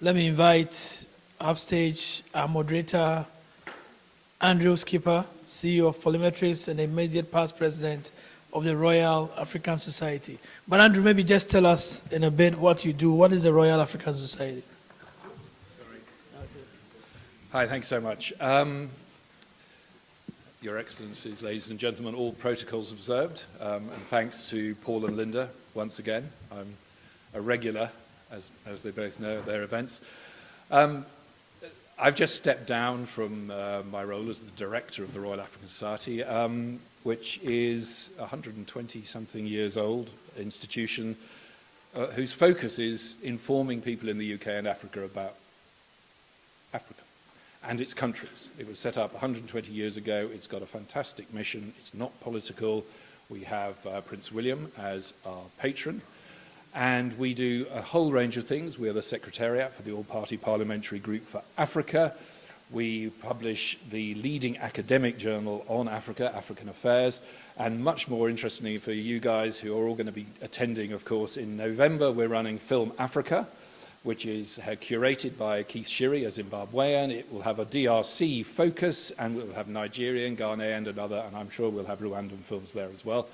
Let me invite upstage our moderator, Andrew Skipper, CEO of Polymetris and immediate past president of the Royal African Society. But Andrew, maybe just tell us in a bit what you do. What is the Royal African Society? Hi, thanks so much. Your Excellencies, ladies and gentlemen, all protocols observed, and thanks to Paul and Linda once again. I'm a regular, as they both know, at their events. I've just stepped down from my role as the director of the Royal African Society, which is a 120-something years old institution whose focus is informing people in the UK and Africa about Africa and its countries. It was set up 120 years ago. It's got a fantastic mission. It's not political. We have Prince William as our patron, and we do a whole range of things. We are the Secretariat for the All-Party Parliamentary Group for Africa. We publish the leading academic journal on Africa, African Affairs, and much more interestingly for you guys who are all going to be attending, of course, in November, we're running Film Africa, which is curated by Keith Shiri, a Zimbabwean. It will have a DRC focus, and we'll have Nigerian, Ghanaian, and other, and I'm sure we'll have Rwandan films there as well.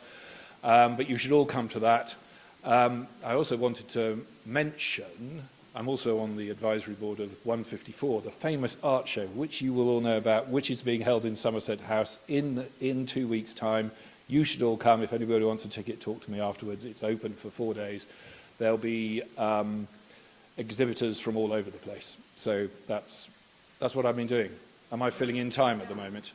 But you should all come to that. I also wanted to mention, I'm also on the advisory board of 154, the famous art show, which you will all know about, which is being held in Somerset House in 2 weeks' time. You should all come. If anybody wants a ticket, talk to me afterwards. It's open for 4 days. There'll be exhibitors from all over the place. So that's what I've been doing. Am I filling in time at the moment?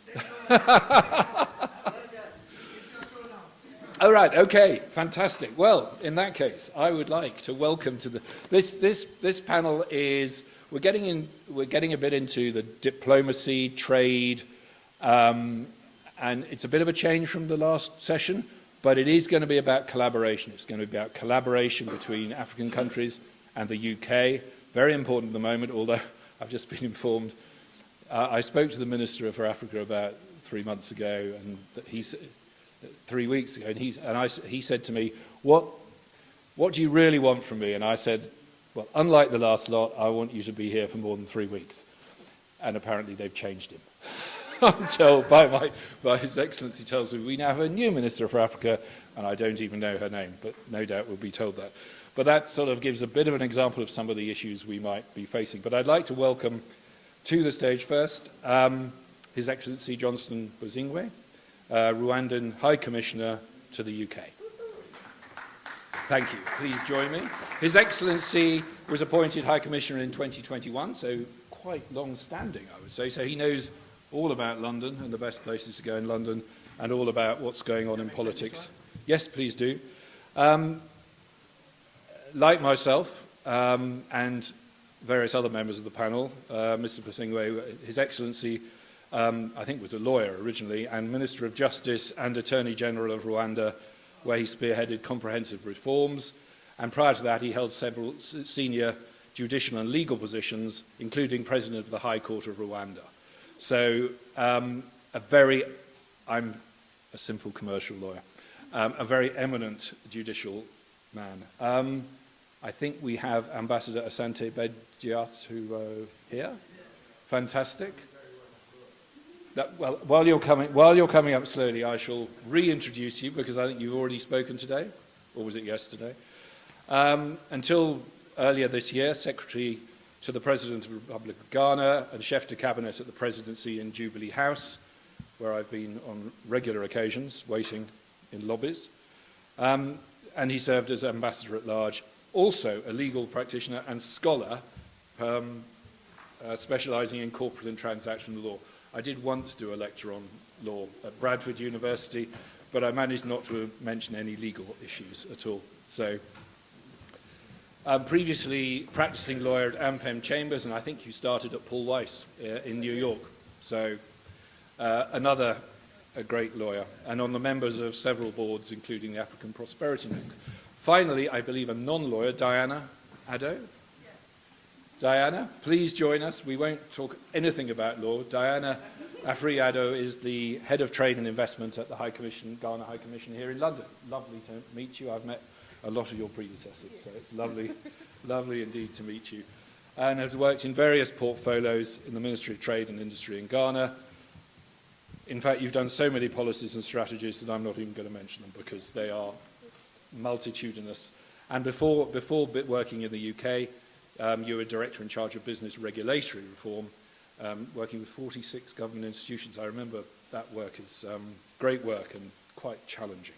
All right, okay, fantastic. Well, in that case, I would like to welcome to this panel is, we're getting a bit into the diplomacy, trade, and it's a bit of a change from the last session, but it is going to be about collaboration. It's going to be about collaboration between African countries and the UK. Very important at the moment, although I've just been informed. I spoke to the Minister for Africa about 3 months ago, and he's 3 weeks ago, and he said to me, what do you really want from me? And I said, well, unlike the last lot, I want you to be here for more than 3 weeks. And apparently they've changed him. I'm told by His Excellency tells me we now have a new Minister for Africa, and I don't even know her name, but no doubt we'll be told that. But that sort of gives a bit of an example of some of the issues we might be facing. But I'd like to welcome to the stage first His Excellency Johnston Busingye, Rwandan High Commissioner to the UK. Thank you. Please join me. His Excellency was appointed High Commissioner in 2021, so quite long-standing, I would say. So he knows all about London and the best places to go in London and all about what's going on in politics. Yes, please do. Like myself and various other members of the panel, Mr. Busingye, His Excellency, I think was a lawyer originally, and Minister of Justice and Attorney General of Rwanda, where he spearheaded comprehensive reforms. And prior to that, he held several senior judicial and legal positions, including President of the High Court of Rwanda. So I'm a simple commercial lawyer, a very eminent judicial man. I think we have Ambassador Asante Bediatuo here. Fantastic. Well, while you're coming up slowly, I shall reintroduce you because I think you've already spoken today, or was it yesterday? Until earlier this year, Secretary to the President of the Republic of Ghana and Chef de Cabinet at the Presidency in Jubilee House, where I've been on regular occasions waiting in lobbies. And he served as Ambassador at Large, also a legal practitioner and scholar specialising in corporate and transactional law. I did once do a lecture on law at Bradford University, but I managed not to mention any legal issues at all. So, previously practicing lawyer at Ampem Chambers, and I think you started at Paul Weiss in New York. So, another great lawyer, and on the members of several boards, including the African Prosperity Network. Finally, I believe a non-lawyer, Diana Addo. Diana, please join us. We won't talk anything about law. Diana Addo is the Head of Trade and Investment at the High Commission, Ghana High Commission here in London. Lovely to meet you. I've met a lot of your predecessors, so it's lovely, lovely indeed to meet you. and has worked in various portfolios in the Ministry of Trade and Industry in Ghana. In fact, you've done so many policies and strategies that I'm not even going to mention them because they are multitudinous. And before working in the UK, you were Director in charge of Business Regulatory Reform, working with 46 government institutions. I remember that work is great work and quite challenging,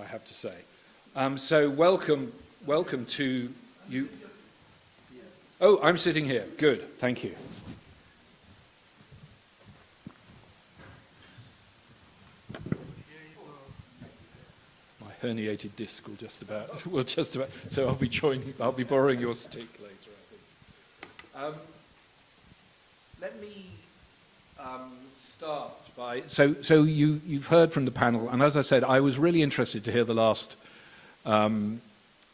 I have to say. So welcome to you. Oh, I'm sitting here. Good, thank you. My herniated disc will just about. So I'll be borrowing your stick later, I think. Let me start by. So you've heard from the panel, and as I said, I was really interested to hear the last,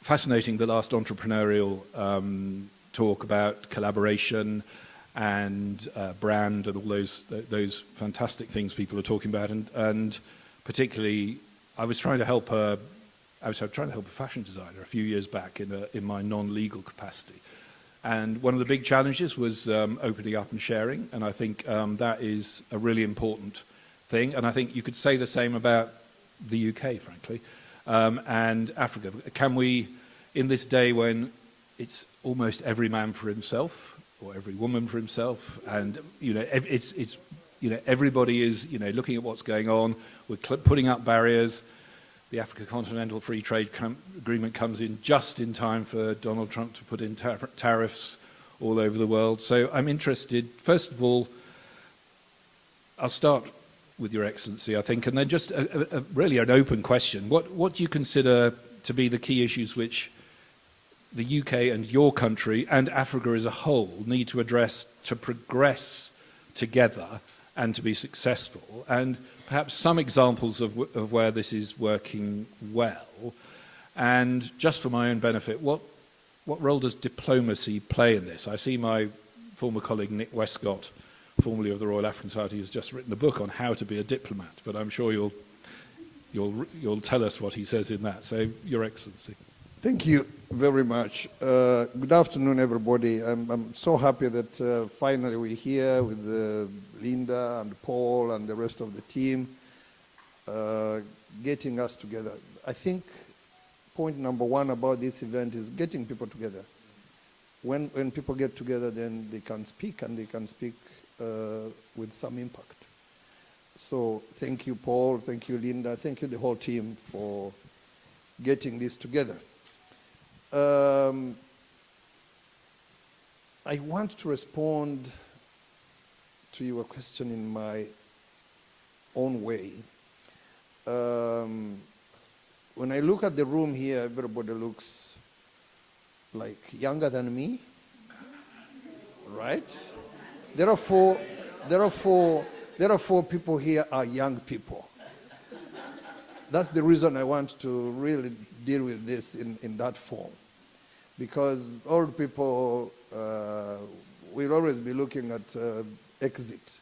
fascinating, the last entrepreneurial talk about collaboration and brand and all those fantastic things people are talking about, and particularly, I was trying to help a fashion designer a few years back in my non-legal capacity, and one of the big challenges was opening up and sharing, and I think that is a really important thing, and I think you could say the same about the UK, frankly, and Africa. Can we, in this day when it's almost every man for himself or every woman for himself, and everybody is looking at what's going on. We're putting up barriers. The Africa Continental Free Trade Agreement comes in just in time for Donald Trump to put in tariffs all over the world. So I'm interested. First of all, I'll start with Your Excellency, I think, and then just really an open question. What do you consider to be the key issues which the UK and your country and Africa as a whole need to address to progress together and to be successful? And perhaps some examples of where this is working well. And just for my own benefit, what role does diplomacy play in this? I see my former colleague Nick Westcott, formerly of the Royal African Society, has just written a book on how to be a diplomat, but I'm sure you'll tell us what he says in that. So, Your Excellency. Thank you very much. Good afternoon, everybody. I'm so happy that finally we're here with Linda and Paul and the rest of the team, getting us together. I think point number one about this event is getting people together. When people get together, then they can speak, and they can speak with some impact. So thank you, Paul. Thank you, Linda. Thank you, the whole team, for getting this together. I want to respond to your question in my own way. When I look at the room here, everybody looks like younger than me, right? There are four people here are young people. That's the reason I want to really deal with this in that form. Because old people will always be looking at exit.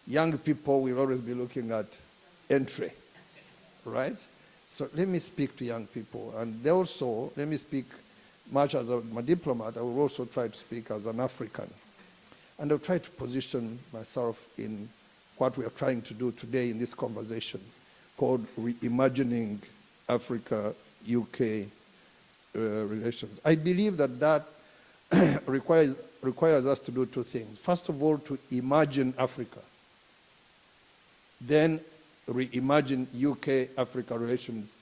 Young people will always be looking at entry, right? So let me speak to young people. And they also, let me speak much as a diplomat, I will also try to speak as an African. And I'll try to position myself in what we are trying to do today in this conversation called Reimagining Africa-UK relations. I believe that requires us to do two things. First of all, to imagine Africa. Then reimagine UK-Africa relations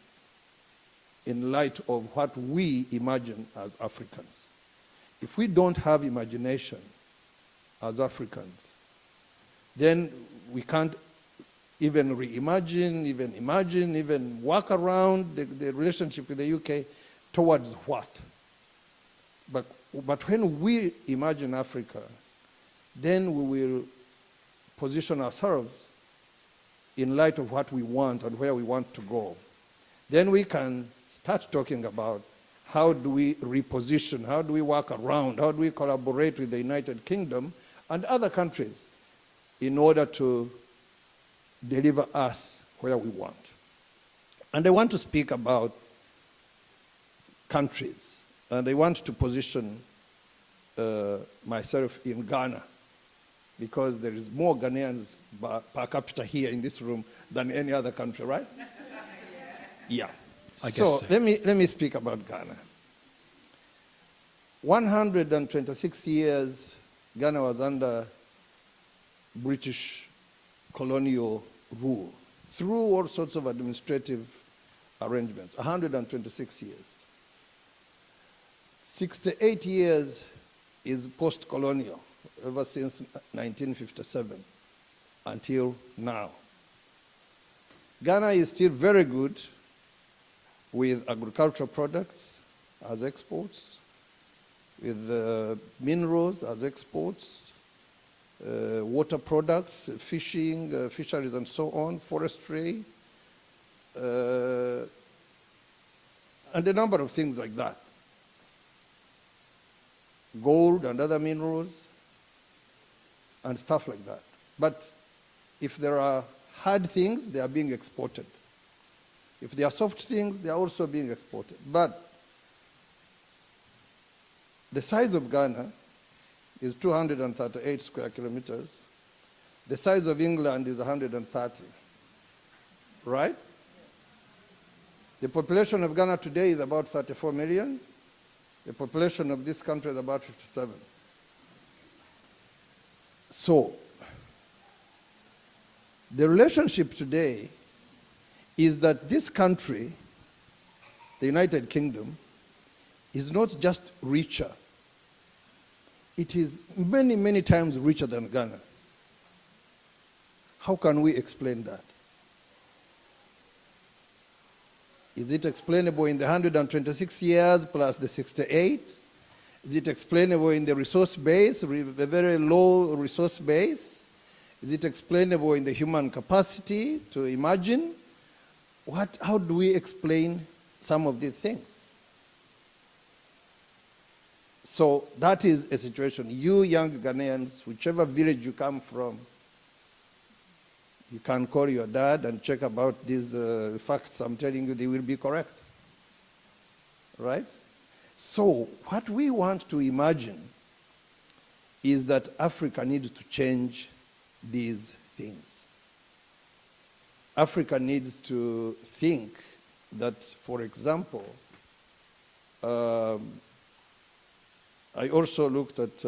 in light of what we imagine as Africans. If we don't have imagination as Africans, then we can't even reimagine, even imagine, even work around the relationship with the UK towards what? But when we imagine Africa, then we will position ourselves in light of what we want and where we want to go. Then we can start talking about how do we reposition, how do we work around, how do we collaborate with the United Kingdom and other countries in order to deliver us where we want. And I want to speak about countries, and I want to position myself in Ghana, because there is more Ghanaians per capita here in this room than any other country, right? Yeah. I guess So so. let me speak about Ghana. 126 years Ghana was under British colonial rule through all sorts of administrative arrangements. 126 years. 68 years is post-colonial, ever since 1957 until now. Ghana is still very good with agricultural products as exports, with minerals as exports, water products, fishing, fisheries and so on, forestry, and a number of things like that. Gold and other minerals and stuff like that. But if there are hard things, they are being exported. If there are soft things, they are also being exported. But the size of Ghana is 238 square kilometers. The size of England is 130, right? The population of Ghana today is about 34 million. The population of this country is about 57. So, the relationship today is that this country, the United Kingdom, is not just richer. It is many, many times richer than Ghana. How can we explain that? Is it explainable in the 126 years plus the 68? Is it explainable in the resource base, a very low resource base? Is it explainable in the human capacity to imagine? How do we explain some of these things? So that is a situation. You young Ghanaians, whichever village you come from, you can call your dad and check about these facts I'm telling you, they will be correct. Right? So what we want to imagine is that Africa needs to change these things. Africa needs to think that, for example, I also looked at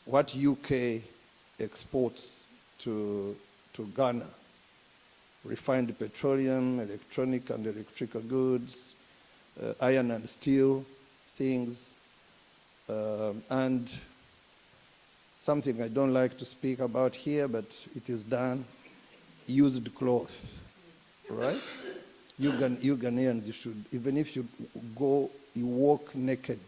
what UK exports to Ghana: refined petroleum, electronic and electrical goods, iron and steel things, and something I don't like to speak about here, but it is done, used clothes, right? You Ghanaians, you should, even if you walk naked,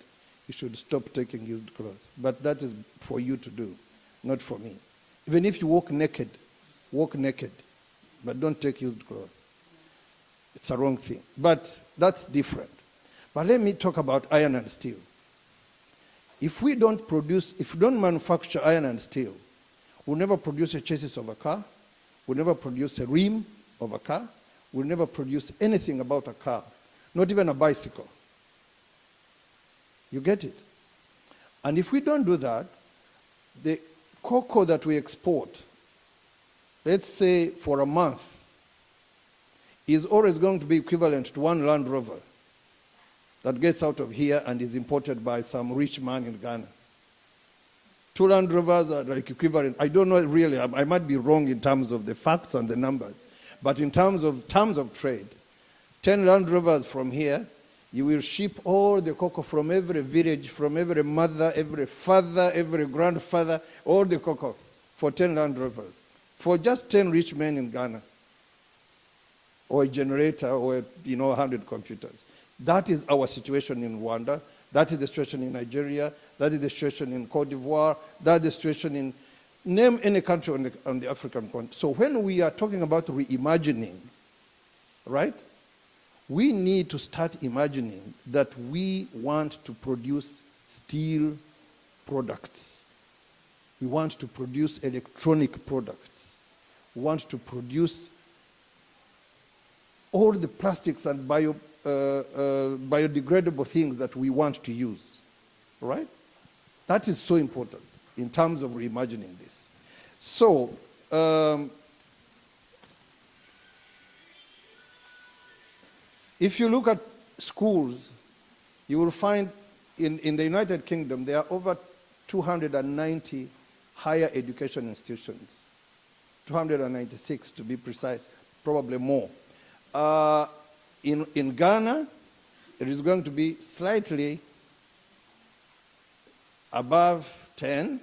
you should stop taking used clothes. But that is for you to do, not for me. Even if you walk naked, but don't take used clothes. It's a wrong thing. But that's different. But let me talk about iron and steel. If we don't manufacture iron and steel, we'll never produce a chassis of a car, we'll never produce a rim of a car, we'll never produce anything about a car, not even a bicycle. You get it? And if we don't do that, the cocoa that we export, let's say for a month, is always going to be equivalent to one Land Rover that gets out of here and is imported by some rich man in Ghana. 2 Land Rovers are like equivalent. I don't know really, I might be wrong in terms of the facts and the numbers, but in terms of trade, 10 Land Rovers from here, you will ship all the cocoa from every village, from every mother, every father, every grandfather, all the cocoa for 10 Land Rovers, for just 10 rich men in Ghana, or a generator, or 100 computers. That is our situation in Rwanda. That is the situation in Nigeria. That is the situation in Cote d'Ivoire. That is the situation in, name any country on the African continent. So when we are talking about reimagining, right, we need to start imagining that we want to produce steel products. We want to produce electronic products. We want to produce all the plastics and biodegradable things that we want to use, right? That is so important in terms of reimagining this. So, if you look at schools, you will find in the United Kingdom, there are over 290 higher education institutions, 296 to be precise, probably more. In Ghana, it is going to be slightly above 10,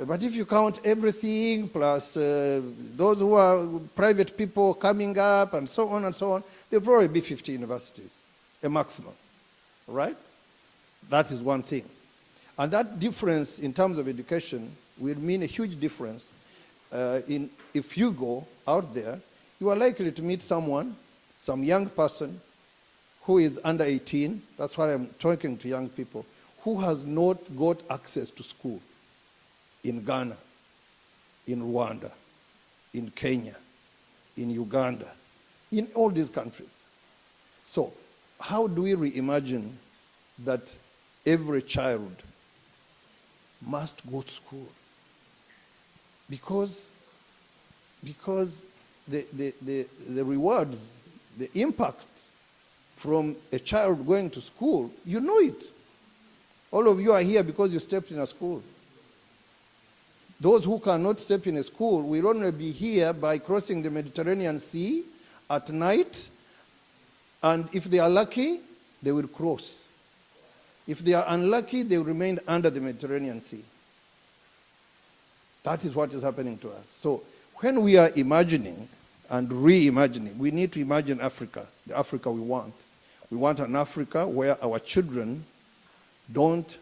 but if you count everything plus those who are private people coming up and so on, there'll probably be 50 universities, a maximum, right? That is one thing. And that difference in terms of education will mean a huge difference if you go out there, you are likely to meet someone, some young person who is under 18, that's why I'm talking to young people, who has not got access to school in Ghana, in Rwanda, in Kenya, in Uganda, in all these countries. So how do we reimagine that every child must go to school? Because the rewards, the impact from a child going to school, you know it. All of you are here because you stepped in a school. Those who cannot step in a school will only be here by crossing the Mediterranean Sea at night, and if they are lucky, they will cross. If they are unlucky, they will remain under the Mediterranean Sea. That is what is happening to us. So when we are imagining and reimagining, we need to imagine Africa, the Africa we want. We want an Africa where our children don't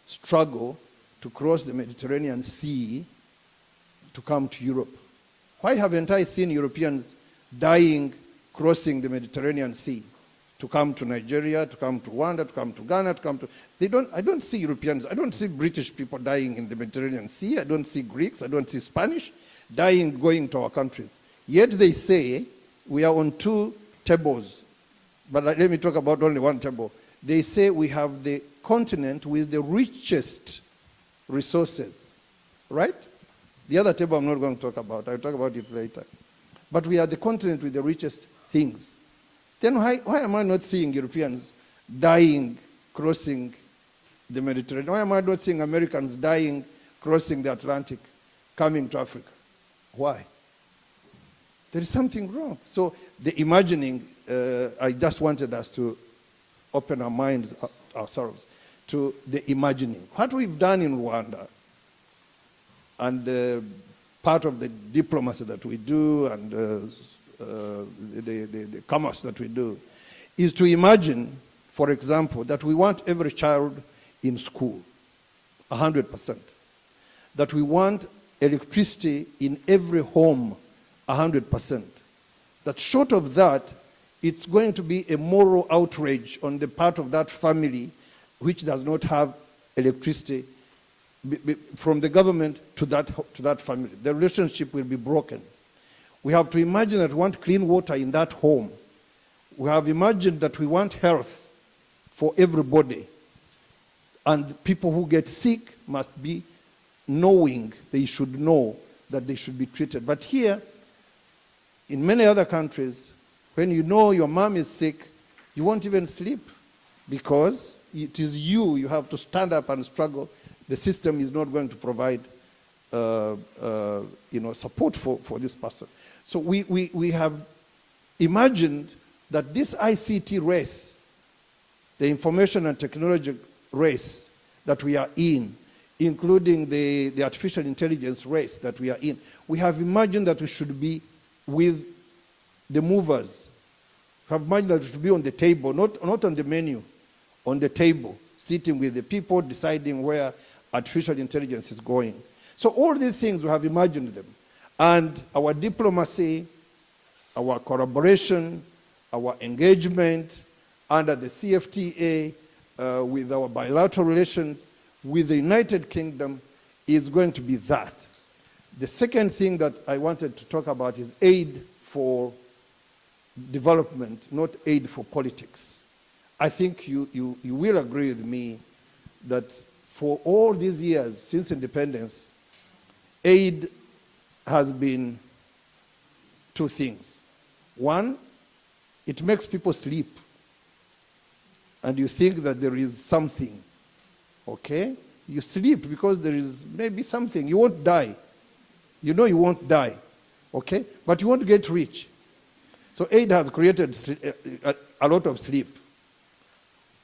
struggle to cross the Mediterranean Sea to come to Europe. Why haven't I seen Europeans dying crossing the Mediterranean Sea to come to Nigeria, to come to Rwanda, to come to Ghana, to come to... I don't see Europeans, I don't see British people dying in the Mediterranean Sea, I don't see Greeks, I don't see Spanish dying going to our countries. Yet they say we are on two tables, but let me talk about only one table. They say we have the continent with the richest resources, right? The other table I'm not going to talk about, I'll talk about it later. But we are the continent with the richest things. Then why am I not seeing Europeans dying crossing the Mediterranean? Why am I not seeing Americans dying crossing the Atlantic, coming to Africa? Why? There is something wrong. So the imagining, I just wanted us to open our minds ourselves to the imagining. What we've done in Rwanda, and part of the diplomacy that we do, and the commerce that we do, is to imagine, for example, that we want every child in school, 100%. That we want electricity in every home, 100%. That short of that, it's going to be a moral outrage on the part of that family which does not have electricity from the government to that family. The relationship will be broken. We have to imagine that we want clean water in that home. We have imagined that we want health for everybody. And people who get sick must be knowing, they should know that they should be treated. But here, in many other countries, when you know your mom is sick, you won't even sleep because it is you have to stand up and struggle. The system is not going to provide support for this person. So we have imagined that this ICT race, the information and technology race that we are in, including the artificial intelligence race that we are in, we have imagined that we should be with the movers. We have imagined that we should be on the table, not on the menu, on the table, sitting with the people, deciding where artificial intelligence is going. So all these things, we have imagined them. And our diplomacy, our collaboration, our engagement under the CFTA, with our bilateral relations with the United Kingdom is going to be that. The second thing that I wanted to talk about is aid for development, not aid for politics. I think you will agree with me that for all these years since independence, aid has been two things. One, it makes people sleep, and you think that there is something, okay? You sleep because there is maybe something. You won't die. You know you won't die, okay? But you won't get rich. So aid has created a lot of sleep.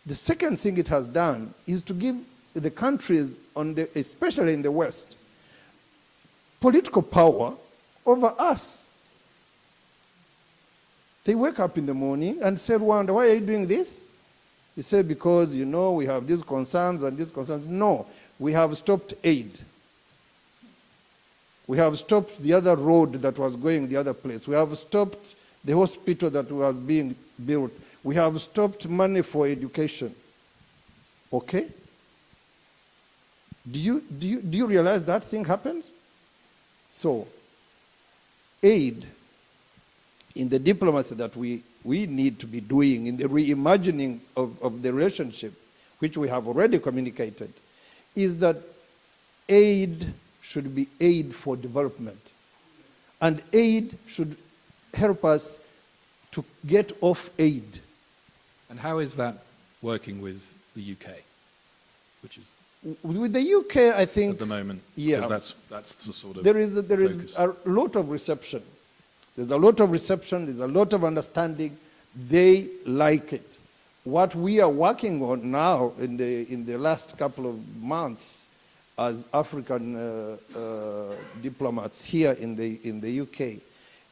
The second thing it has done is to give the countries, especially in the West, political power over us. They wake up in the morning and say, Rwanda, why are you doing this? You say, because, you know, we have these concerns and these concerns. No, we have stopped aid. We have stopped the other road that was going the other place. We have stopped the hospital that was being built. We have stopped money for education. Okay? Do you realize that thing happens? So, aid in the diplomacy that we need to be doing, in the reimagining of the relationship, which we have already communicated, is that aid should be aid for development. And aid should help us to get off aid. And how is that working with the UK, which is with the UK, I think at the moment? Yeah, because that's the sort of there is focus. a lot of reception. There's a lot of reception. There's a lot of understanding. They like it. What we are working on now in the last couple of months, as African diplomats here in the UK,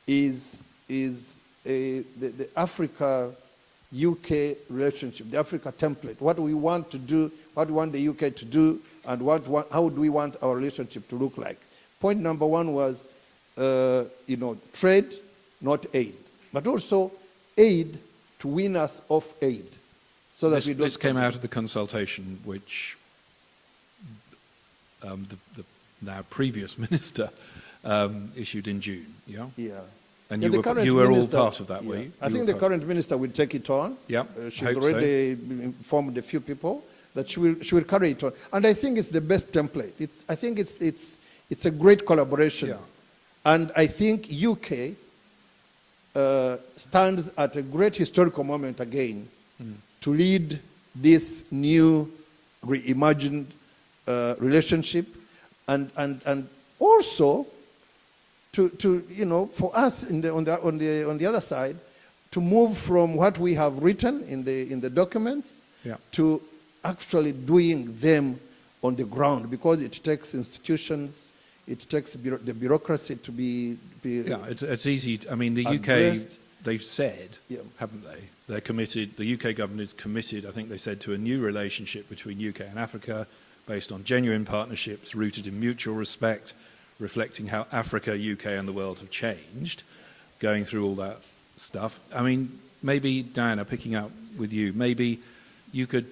is the Africa-UK relationship, the Africa template. What we want to do, what we want the UK to do, and how do we want our relationship to look like. Point number one was, trade, not aid, but also aid to win us off aid, so that we don't. This came out of the consultation which the now previous minister issued in June. Yeah. Yeah. And Yeah, you were all minister, part of that, were yeah. you? I think the current minister will take it on. Yeah, she's hope so. already informed a few people that she will carry it on, and I think it's the best template. I think it's a great collaboration, Yeah. and I think UK stands at a great historical moment again to lead this new reimagined relationship, and also to for us on the other side, to move from what we have written in the documents to actually doing them on the ground, because it takes institutions, it takes the bureaucracy to be yeah, it's easy. I mean, the addressed. UK, they've said, Yeah. haven't they? They're committed, the UK government is committed, I think they said, to a new relationship between UK and Africa based on genuine partnerships rooted in mutual respect, reflecting how Africa, UK and the world have changed, going through all that stuff. I mean, maybe, Diana, picking up with you, maybe you could,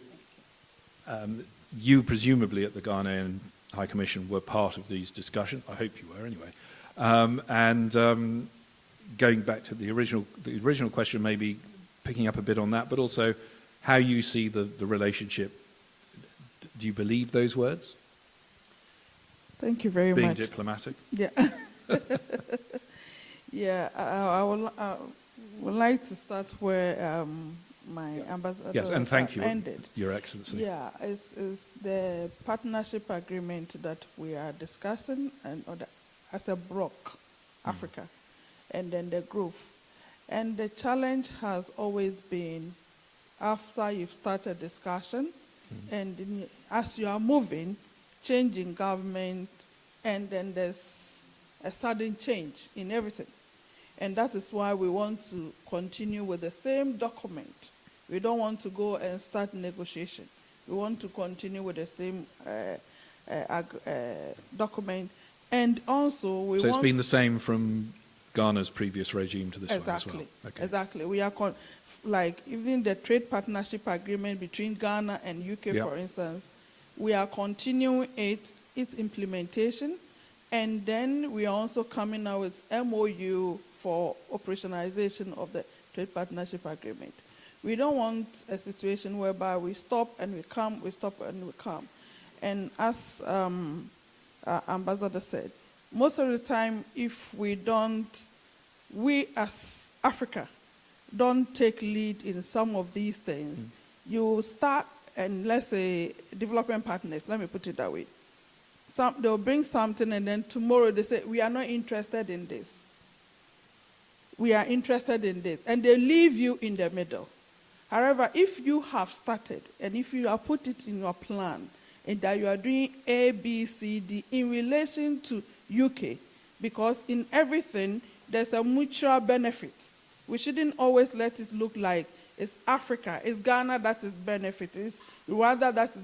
you presumably at the Ghanaian High Commission were part of these discussions. I hope you were anyway. Going back to the original question, maybe picking up a bit on that, but also how you see the relationship. Do you believe those words? Thank you very Being much. diplomatic? Yeah. Yeah, I would like to start where my ambassador Yes, and thank you, ended. Your Excellency. Yeah, it's the partnership agreement that we are discussing, and as a bloc, Africa, and then the group. And the challenge has always been, after you've started discussion, and as you are moving, changing government, and then there's a sudden change in everything. And that is why we want to continue with the same document. We don't want to go and start negotiation. We want to continue with the same document. And also we So want... it's been the same from Ghana's previous regime to this one as well? Exactly, Okay. exactly. We are, like even the trade partnership agreement between Ghana and UK, Yeah. for instance, we are continuing its implementation, and then we are also coming out with MOU for operationalization of the trade partnership agreement. We don't want a situation whereby we stop and we come, we stop and we come. And as Ambassador said, most of the time, if we as Africa don't take lead in some of these things, you start, and let's say development partners, let me put it that way. They'll bring something and then tomorrow they say, we are not interested in this. We are interested in this. And they leave you in the middle. However, if you have started and if you have put it in your plan and that you are doing A, B, C, D in relation to UK, because in everything there's a mutual benefit. We shouldn't always let it look like it's Africa, it's Ghana that is benefiting, it's Rwanda that is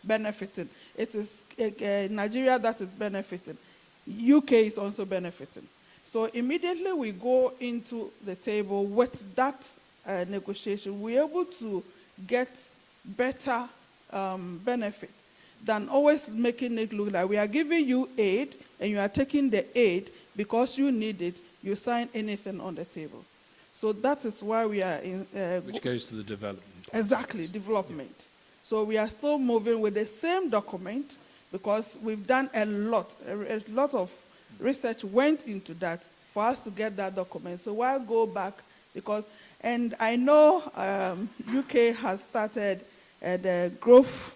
benefiting, it is Nigeria that is benefiting, UK is also benefiting. So immediately we go into the table with that negotiation, we're able to get better benefit than always making it look like we are giving you aid and you are taking the aid because you need it, you sign anything on the table. So that is why we are in... which goes to the development. Exactly, development. So we are still moving with the same document because we've done a lot of research went into that for us to get that document. So why go back? Because, and I know UK has started the growth...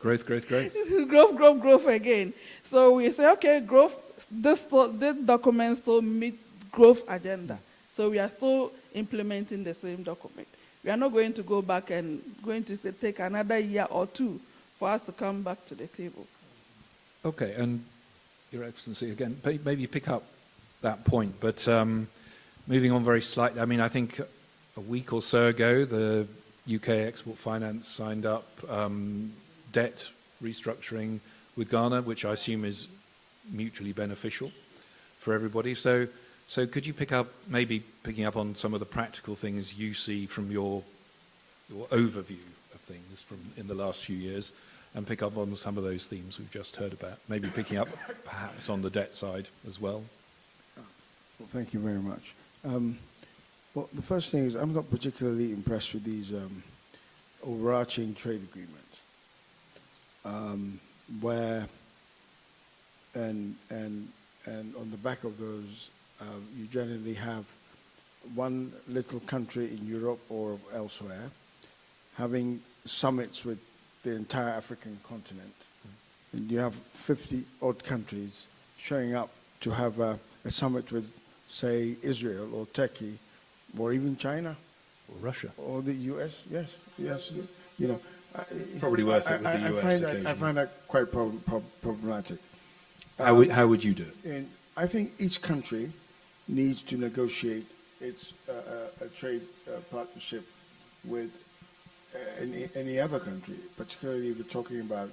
growth again. So we say, okay, growth, this document still meet growth agenda. So we are still implementing the same document. We are not going to go back and going to take another year or two for us to come back to the table. Okay, and Your Excellency, again, maybe pick up that point, but moving on very slightly, I mean, I think a week or so ago, the UK Export Finance signed up debt restructuring with Ghana, which I assume is mutually beneficial for everybody. So could you picking up on some of the practical things you see from your overview of things from in the last few years, and pick up on some of those themes we've just heard about, maybe picking up perhaps on the debt side as well? Well, thank you very much. Well, the first thing is I'm not particularly impressed with these overarching trade agreements, where and on the back of those, you generally have one little country in Europe or elsewhere having summits with the entire African continent. And you have 50-odd countries showing up to have a summit with, say, Israel or Turkey, or even China, or Russia, or the U.S. Yes. You know, probably worth it with the U.S. I find that quite problematic. How would you do it? And I think each country needs to negotiate its a trade partnership with any other country, particularly if we're talking about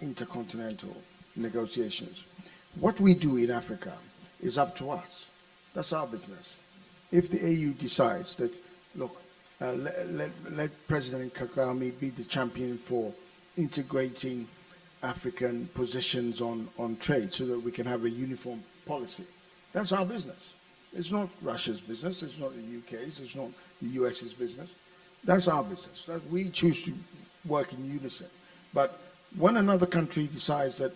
intercontinental negotiations. What we do in Africa is up to us. That's our business. If the AU decides that, look, let President Kagame be the champion for integrating African positions on trade so that we can have a uniform policy, that's our business. It's not Russia's business, it's not the UK's, it's not the US's business. That's our business. That we choose to work in unison. But when another country decides that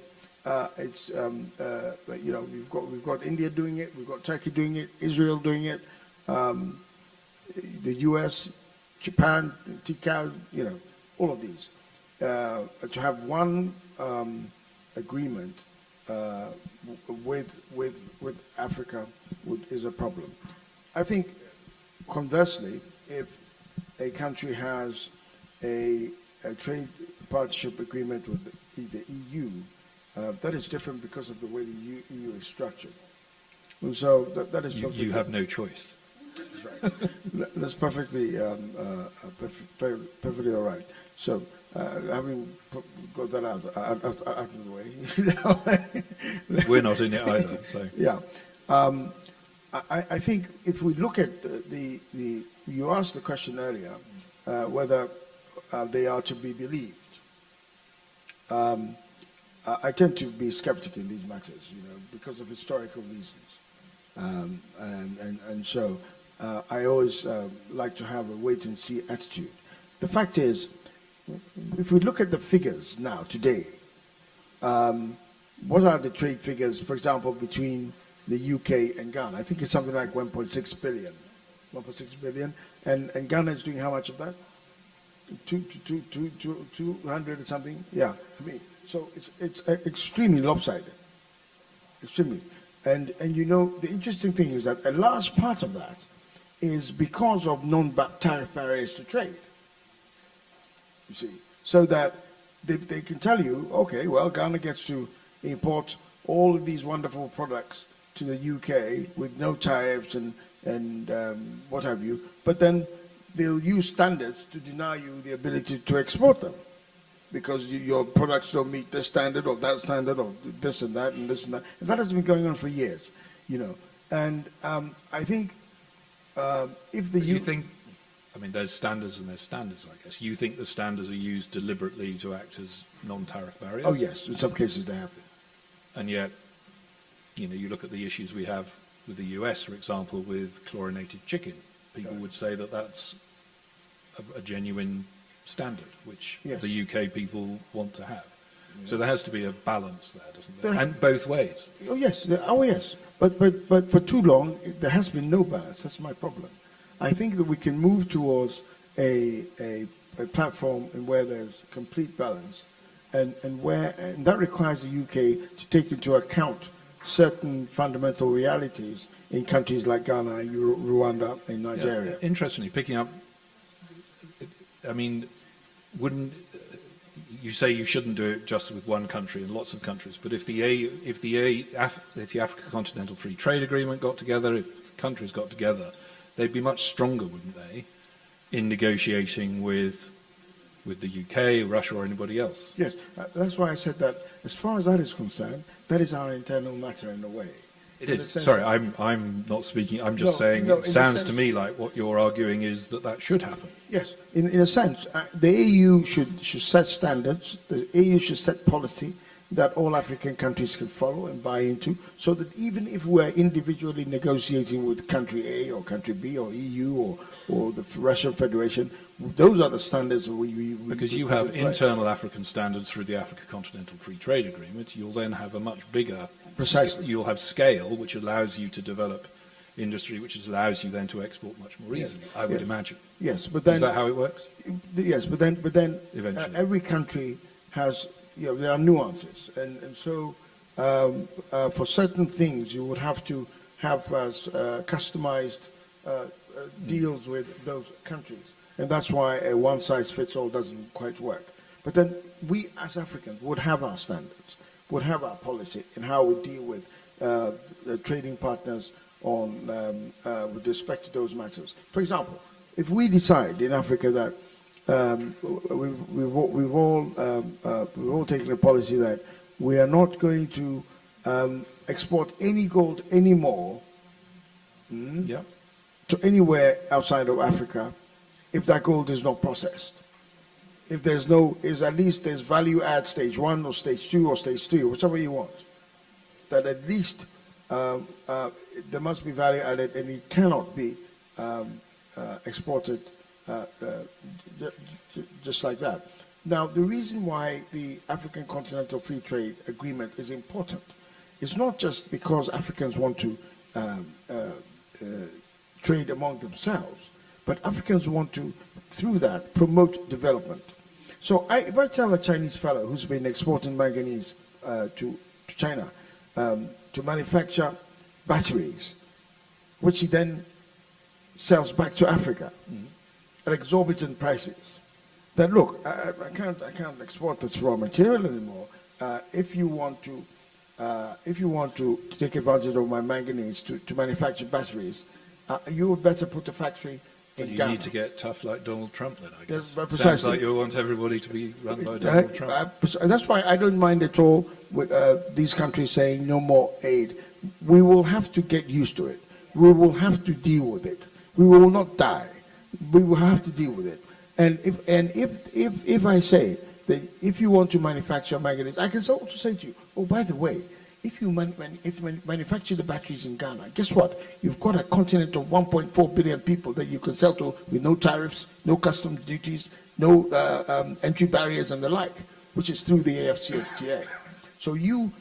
you know, we've got India doing it, we've got Turkey doing it, Israel doing it, the US, Japan, TICAO, you know, all of these, to have one agreement with Africa is a problem. I think, conversely, if a country has a trade partnership agreement with the EU, that is different because of the way the EU is structured. And so that is perfectly... You have no choice. That's right. That's perfectly perfectly all right. So having got that out of the way, we're not in it either. So yeah, I think if we look at the you asked the question earlier whether they are to be believed. I tend to be skeptic in these matters, you know, because of historical reasons. And so I always like to have a wait-and-see attitude. The fact is, if we look at the figures now, today, what are the trade figures, for example, between the UK and Ghana? I think it's something like 1.6 billion. 1.6 billion. And Ghana is doing how much of that? 200 or something? Yeah. I mean, so it's extremely lopsided. Extremely. And you know, the interesting thing is that a large part of that is because of non-tariff barriers to trade. You see, so that they can tell you, okay, well, Ghana gets to import all of these wonderful products to the UK with no tariffs and what have you, but then they'll use standards to deny you the ability to export them because your products don't meet this standard or that standard or this and that and this and that. And that has been going on for years, you know. And I think if the... You think, I mean, there's standards and there's standards, I guess. You think the standards are used deliberately to act as non-tariff barriers? Oh, yes. In some cases they have been. And yet, you know, you look at the issues we have with the US, for example, with chlorinated chicken. People would say that that's a genuine standard, which yes. the UK people want to have. Yeah. So there has to be a balance there, doesn't there? And both ways. Oh, yes. Oh, yes. But for too long, there has been no balance. That's my problem. I think that we can move towards a platform where there's complete balance, and that requires the UK to take into account certain fundamental realities in countries like Ghana, Rwanda, and Nigeria. Yeah, interestingly, picking up, I mean, wouldn't you say you shouldn't do it just with one country and lots of countries? But if the Africa Continental Free Trade Agreement got together, if countries got together, they'd be much stronger, wouldn't they, in negotiating with the UK, Russia, or anybody else? Yes, that's why I said that. As far as that is concerned, that is our internal matter in a way. It is. Sorry, I'm not speaking. I'm just saying it sounds to me like what you're arguing is that should happen. Yes, in a sense, the AU should set standards. The AU should set policy that all African countries can follow and buy into, so that even if we're individually negotiating with country A or country B or EU or the Russian Federation, those are the standards we because you have internal African standards through the Africa Continental Free Trade Agreement. You'll then have a much bigger... Precisely. You'll have scale, which allows you to develop industry, which allows you then to export much more easily, I would imagine. Yes, but then... Is that how it works? Yes, but then eventually. Every country has... there are nuances, and so for certain things you would have to have customized deals with those countries, and that's why a one-size-fits-all doesn't quite work. But then we as Africans would have our standards, would have our policy in how we deal with the trading partners on with respect to those matters. For example, if we decide in Africa that we've all taken a policy that we are not going to export any gold anymore to anywhere outside of Africa if that gold is not processed. If there's at least there's value add stage 1 or stage 2 or stage 3, whichever you want, that at least there must be value added and it cannot be exported just like that. Now, the reason why the African Continental Free Trade Agreement is important is not just because Africans want to trade among themselves, but Africans want to, through that, promote development. So if I tell a Chinese fellow who's been exporting manganese to China to manufacture batteries, which he then sells back to Africa at exorbitant prices, that look, I can't export this raw material anymore. If you want to take advantage of my manganese to manufacture batteries, you would better put a factory in Ghana. You need to get tough like Donald Trump then, I guess. Yes, sounds like you want everybody to be run by Donald Trump. That's why I don't mind at all with these countries saying no more aid. We will have to get used to it. We will have to deal with it. We will not die. We will have to deal with it. And if I say that if you want to manufacture manganese, I can also say to you, oh, by the way, if you manufacture the batteries in Ghana, guess what? You've got a continent of 1.4 billion people that you can sell to with no tariffs, no customs duties, no entry barriers and the like, which is through the AFCFTA. So you,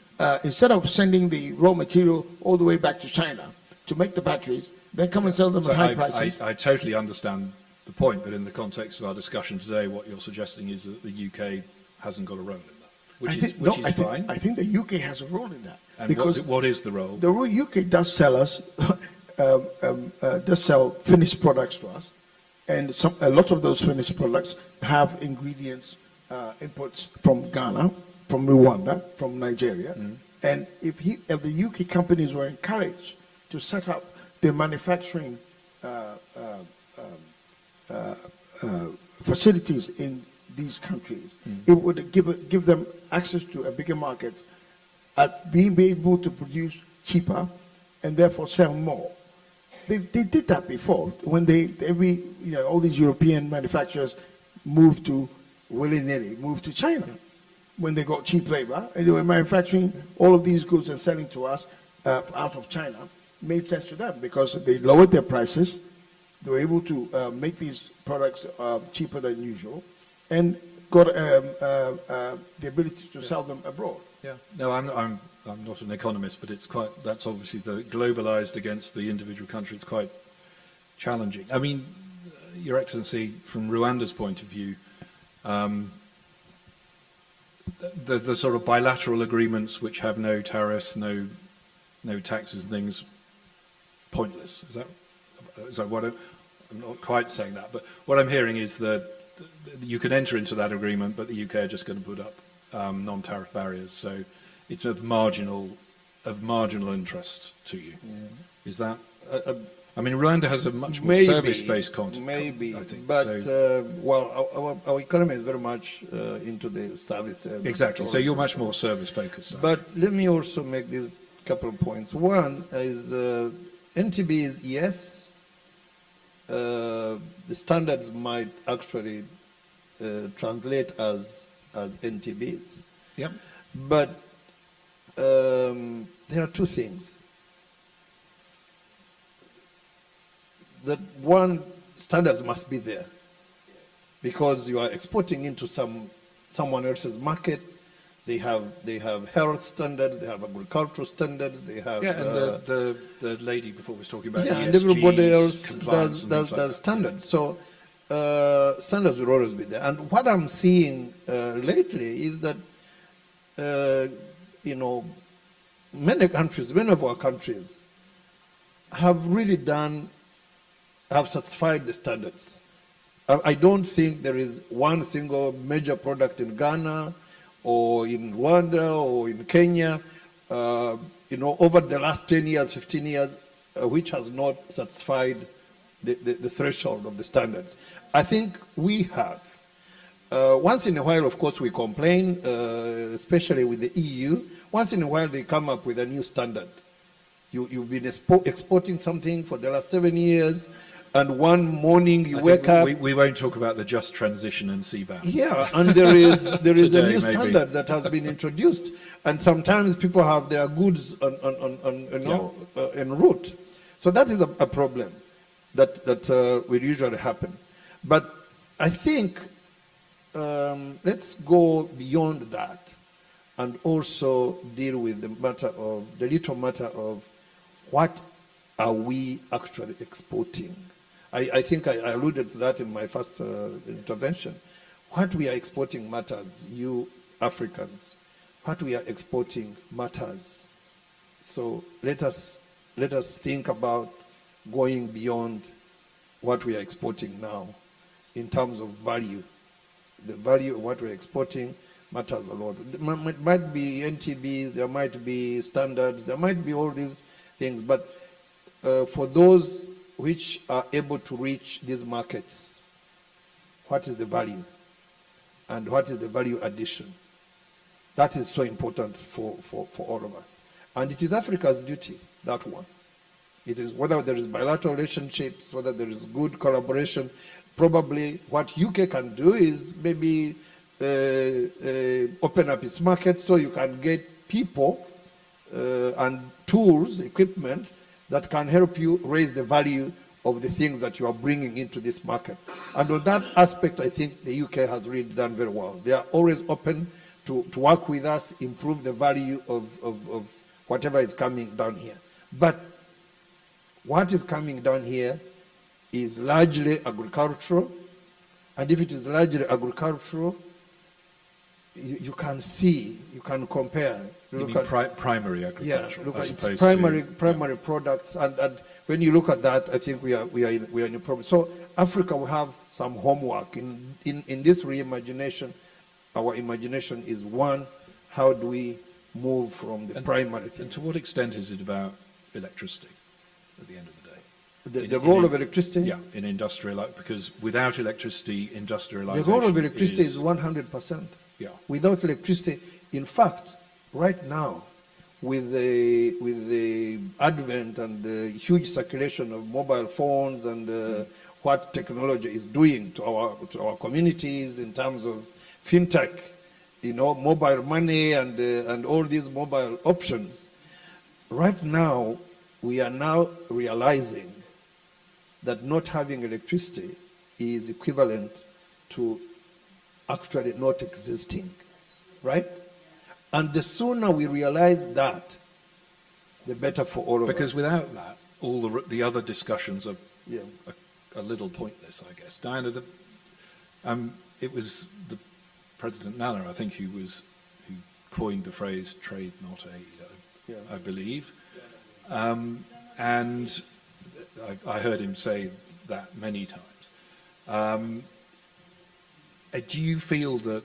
instead of sending the raw material all the way back to China to make the batteries, then come and sell them So at high prices. I totally understand the point, but in the context of our discussion today, what you're suggesting is that the UK hasn't got a role in that, which is fine. I think the UK has a role in that. And because what is the role? the UK does sell us, does sell finished products to us, and a lot of those finished products have ingredients, inputs from Ghana, from Rwanda, from Nigeria. And if the UK companies were encouraged to set up their manufacturing facilities in these countries, it would give them access to a bigger market, at being able to produce cheaper and therefore sell more. They did that before when all these European manufacturers moved to willy-nilly, moved to China when they got cheap labor, and they were manufacturing all of these goods and selling to us out of China. Made sense to them because they lowered their prices, they were able to make these products cheaper than usual, and got the ability to sell them abroad. Yeah. No, I'm not an economist, but that's obviously the globalized against the individual country. It's quite challenging. I mean, Your Excellency, from Rwanda's point of view, the sort of bilateral agreements which have no tariffs, no taxes and things, pointless. Is that what I'm not quite saying that, but what I'm hearing is that you can enter into that agreement, but the UK are just going to put up non-tariff barriers, so it's of marginal interest to you. Is that? I mean, Rwanda has a much more service-based content. Maybe, I think. but So, our economy is very much into the service. exactly. So you're much more service-focused. But let me also make these couple of points. One is NTBs, yes. The standards might actually translate as NTBs. Yep. But there are two things. That one, standards must be there because you are exporting into someone else's market. They have health standards, they have agricultural standards, they have and the lady before was talking about and ESGs, everybody else compliance does standards. So standards will always be there. And what I'm seeing lately is that many of our countries have really have satisfied the standards. I don't think there is one single major product in Ghana or in Rwanda or in Kenya, over the last 10 years, 15 years, which has not satisfied the threshold of the standards. I think we have. Once in a while, of course, we complain, especially with the EU. Once in a while, they come up with a new standard. You've been exporting something for the last 7 years, and one morning you wake up. We won't talk about the just transition and CBAM. Yeah, and there is Today, a new standard that has been introduced, and sometimes people have their goods en route. So that is a problem that will usually happen. But I think let's go beyond that and also deal with the little matter of what are we actually exporting. I think I alluded to that in my first intervention. What we are exporting matters, you Africans. What we are exporting matters. So let us think about going beyond what we are exporting now in terms of value. The value of what we're exporting matters a lot. There might be NTBs, there might be standards, there might be all these things, but for those which are able to reach these markets, what is the value? And what is the value addition? That is so important for all of us. And it is Africa's duty, that one. It is whether there is bilateral relationships, whether there is good collaboration. Probably what UK can do is maybe open up its market so you can get people and tools, equipment that can help you raise the value of the things that you are bringing into this market. And on that aspect, I think the UK has really done very well. They are always open to work with us, improve the value of whatever is coming down here. But what is coming down here is largely agricultural, and if it is largely agricultural, you can see, you can compare. You mean primary agriculture? Yeah, look at its primary products, and when you look at that, I think we are in a problem. So Africa will have some homework in this reimagination. Our imagination is one: how do we move from the primary things? And to what extent is it about electricity at the end of the day? The role of electricity? Yeah, in industrial, because without electricity, industrialization. The role of electricity is 100%. Yeah. Without electricity, in fact, right now, with the advent and the huge circulation of mobile phones and what technology is doing to our communities in terms of fintech, mobile money and all these mobile options, right now we are now realizing that not having electricity is equivalent to actually not existing, right? And the sooner we realize that, the better for all of us. Because without that, all the other discussions are Yeah. a little pointless, I guess. Diana, it was the President Nana, I think, who coined the phrase "trade, not aid," I believe. And I heard him say that many times. Do you feel that,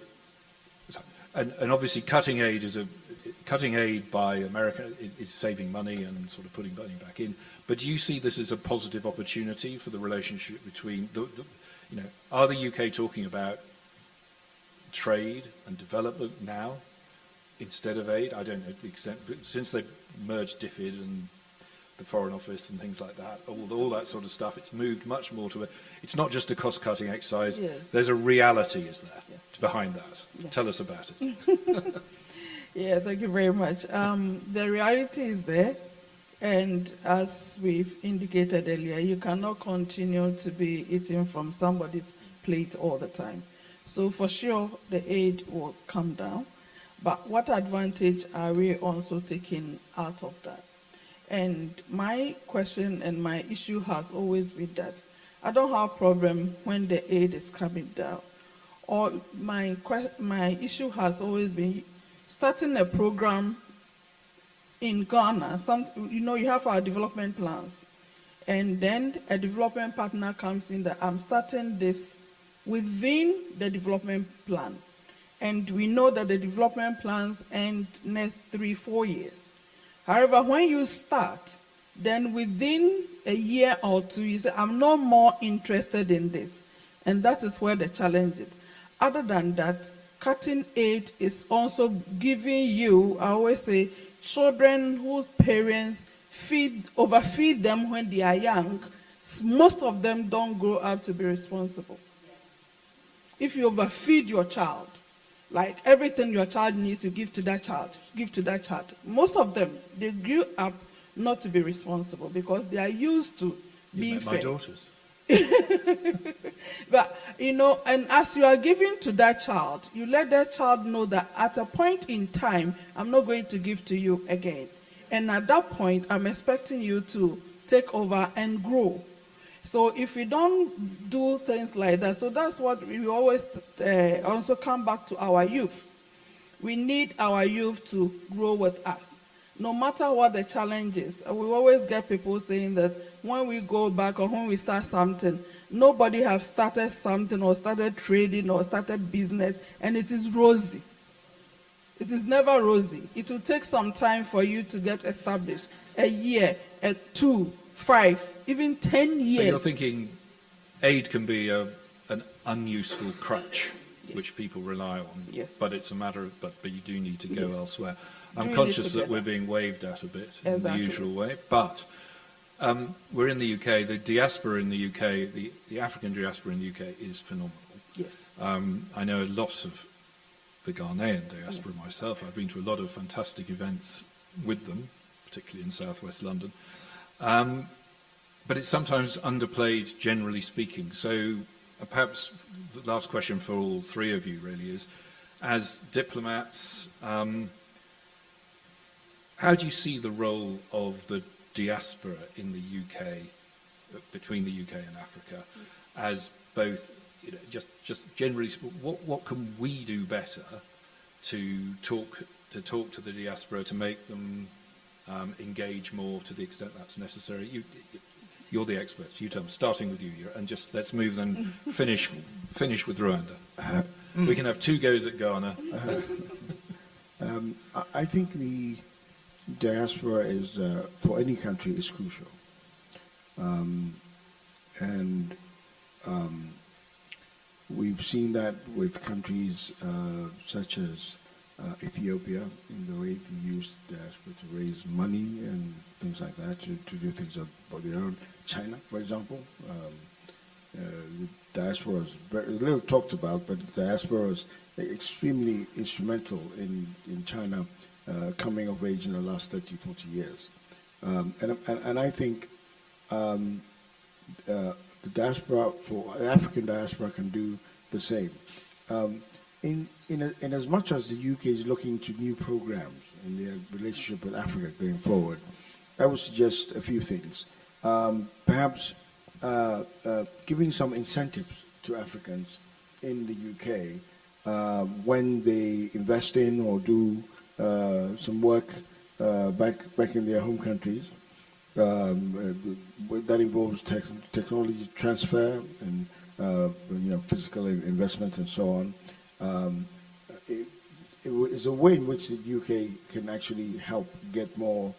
and obviously cutting aid by America is saving money and sort of putting money back in, but do you see this as a positive opportunity for the relationship between, are the UK talking about trade and development now instead of aid? I don't know the extent, but since they've merged DFID and the Foreign Office and things like that, all that sort of stuff, it's moved much more to it's not just a cost-cutting exercise. Yes. There's a reality, is there, behind that? Yeah. Tell us about it. Yeah, thank you very much. The reality is there, and as we've indicated earlier, you cannot continue to be eating from somebody's plate all the time. So for sure, the aid will come down, but what advantage are we also taking out of that? And my question and my issue has always been that I don't have a problem when the aid is coming down. Or my issue has always been starting a program in Ghana. You have our development plans, and then a development partner comes in that I'm starting this within the development plan. And we know that the development plans end next 3-4 years. However, when you start, then within a year or two, you say, I'm no more interested in this. And that is where the challenge is. Other than that, cutting aid is also giving you, I always say, children whose parents overfeed them when they are young. Most of them don't grow up to be responsible. If you overfeed your child, like everything your child needs, you give to that child. Most of them, they grew up not to be responsible because they are used to being fed. My daughters. But, and as you are giving to that child, you let that child know that at a point in time, I'm not going to give to you again. And at that point, I'm expecting you to take over and grow. So if we don't do things like that, so that's what we always also come back to our youth. We need our youth to grow with us. No matter what the challenge is, we always get people saying that when we go back or when we start something, nobody have started something or started trading or started business, and it is rosy. It is never rosy. It will take some time for you to get established. A year, 2, 5, even 10 years. So you're thinking aid can be an unuseful crutch, Yes. which people rely on. Yes. But it's a matter of, but you do need to go Yes. elsewhere. Do I'm need conscious to that get we're that. being waved at a bit in Exactly. the usual way, but we're in the UK. The diaspora in the UK, the African diaspora in the UK is phenomenal. Yes. I know a lot of the Ghanaian diaspora myself. I've been to a lot of fantastic events with them, particularly in southwest London. But it's sometimes underplayed, generally speaking. So perhaps the last question for all three of you really is, as diplomats, how do you see the role of the diaspora in the UK, between the UK and Africa, as both, you know, just generally, what can we do better to talk to the diaspora, to make them engage more to the extent that's necessary? You're the experts. You tell them. Starting with you, and just let's move then. Finish with Rwanda. We can have 2 goes at Ghana. I think the diaspora is, for any country, is crucial. We've seen that with countries such as Ethiopia, in the way they use diaspora to raise money and things like that, to do things of their own. China, for example, the diaspora is very little talked about, but the diaspora is extremely instrumental in China coming of age in the last 30, 40 years. And I think the diaspora, for the African diaspora, can do the same. In as much as the UK is looking to new programs in their relationship with Africa going forward, I would suggest a few things. Perhaps giving some incentives to Africans in the UK when they invest in or do some work back in their home countries. That involves technology transfer and physical investment and so on. It is a way in which the UK can actually help get more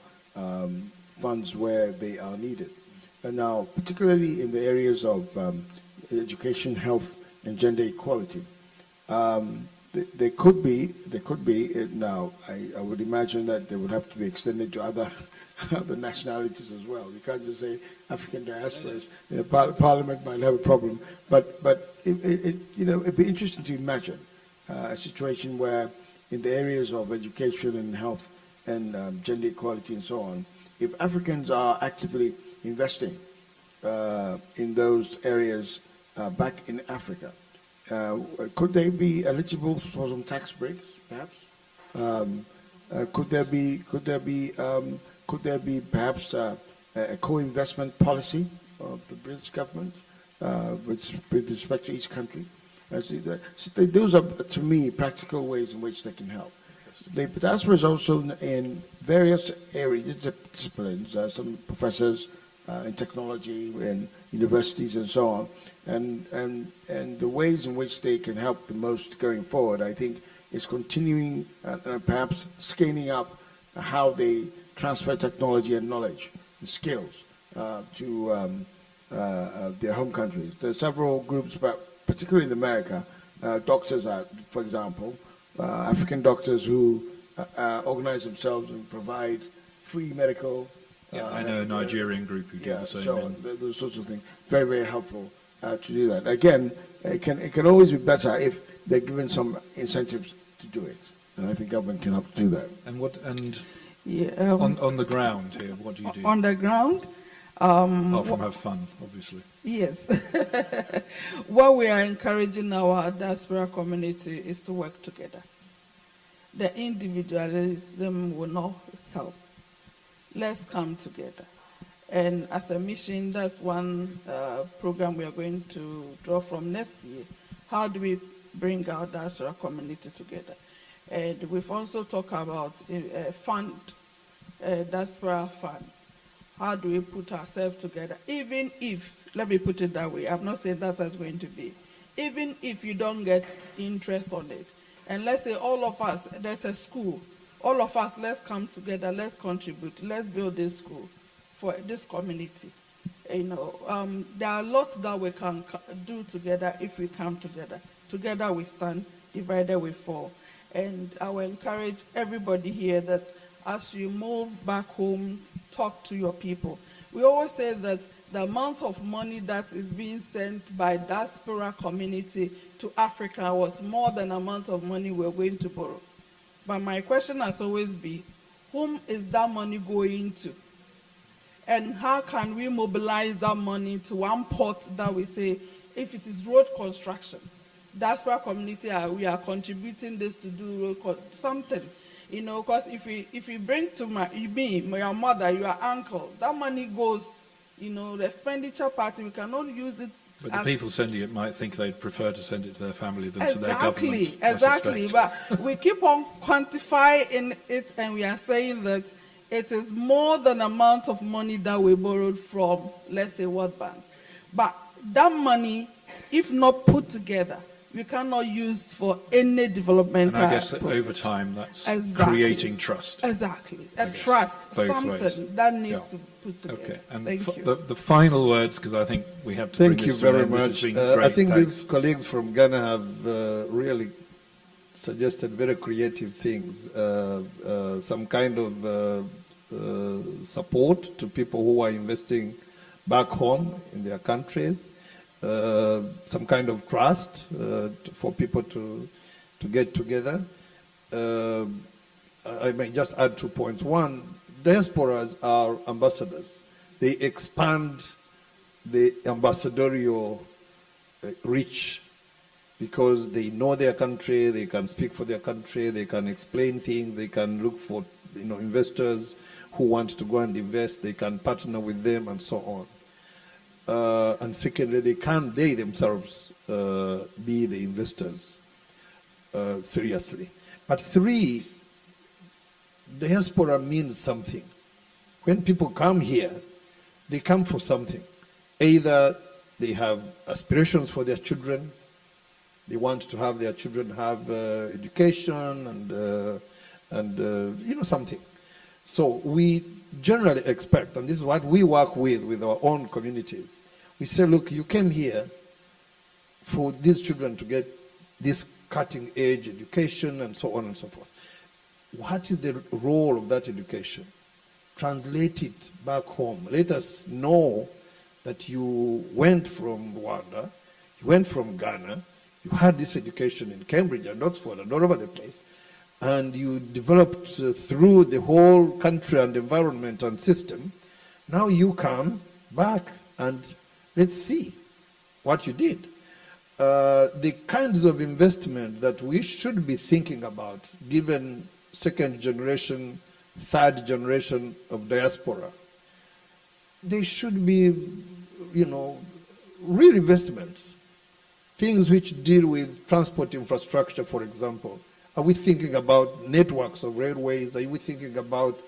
funds where they are needed. And now, particularly in the areas of education, health, and gender equality, there could be now. I would imagine that they would have to be extended to other nationalities as well. You can't just say African diasporas. Parliament might have a problem, but it'd be interesting to imagine a situation where, in the areas of education and health and gender equality and so on, if Africans are actively investing in those areas back in Africa, could they be eligible for some tax breaks, perhaps? Could there be perhaps a co-investment policy of the British government with respect to each country? So those are, to me, practical ways in which they can help. The diaspora is also in various areas, disciplines, some professors in technology and universities and so on, and the ways in which they can help the most going forward, I think, is continuing and perhaps scaling up how they transfer technology and knowledge and skills to their home countries. There are several groups, but particularly in America, doctors are, for example, African doctors who organize themselves and provide free medical. I know a Nigerian group who do the same. So those sorts of things, very, very helpful to do that. Again, it can always be better if they're given some incentives to do it, and I think government can help to do that. And Yeah, on the ground here, what do you do? on the ground? Apart from have fun, obviously. Yes. What we are encouraging our diaspora community is to work together. The individualism will not help. Let's come together. And as a mission, that's one program we are going to draw from next year. How do we bring our diaspora community together? And we've also talked about a fund, a diaspora fund. How do we put ourselves together? Even if, let me put it that way, I'm not saying that's how it's going to be. Even if you don't get interest on it, and let's say all of us, there's a school, all of us, let's come together, let's contribute, let's build this school for this community. There are lots that we can do together if we come together. Together we stand, divided we fall. And I will encourage everybody here that as you move back home, talk to your people. We always say that the amount of money that is being sent by diaspora community to Africa was more than the amount of money we're going to borrow. But my question has always been, whom is that money going to? And how can we mobilize that money to one pot that we say, if it is road construction, diaspora community, we are contributing this to do something, you know, because if we bring to me, your mother, your uncle, that money goes, you know, the expenditure part, we cannot use it. But the people sending it might think they'd prefer to send it to their family than to their government. Exactly. But we keep on quantifying it, and we are saying that it is more than the amount of money that we borrowed from, let's say, World Bank. But that money, if not put together, we cannot use for any developmental. And I guess that over time, that's creating trust. Exactly. A trust, something ways. That needs to put together. Okay. And Thank you. The final words, because I think we have to bring this to an end. Thank you very much. I think these colleagues from Ghana have really suggested very creative things. Some kind of support to people who are investing back home in their countries. Some kind of trust for people to get together. I may just add 2 points. One, diasporas are ambassadors. They expand the ambassadorial reach because they know their country, they can speak for their country, they can explain things, they can look for investors who want to go and invest, they can partner with them and so on. And secondly, they themselves be the investors seriously. But three, diaspora means something. When people come here, they come for something. Either they have aspirations for their children, they want to have their children have education and something. So we generally expect, and this is what we work with our own communities. We say, look, you came here for these children to get this cutting-edge education and so on and so forth. What is the role of that education? Translate it back home. Let us know that you went from Rwanda, you went from Ghana, you had this education in Cambridge and Oxford and all over the place, and you developed through the whole country and environment and system. Now you come back and let's see what you did. The kinds of investment that we should be thinking about, given second generation, third generation of diaspora, they should be, real investments. Things which deal with transport infrastructure, for example. Are we thinking about networks of railways? Are we thinking about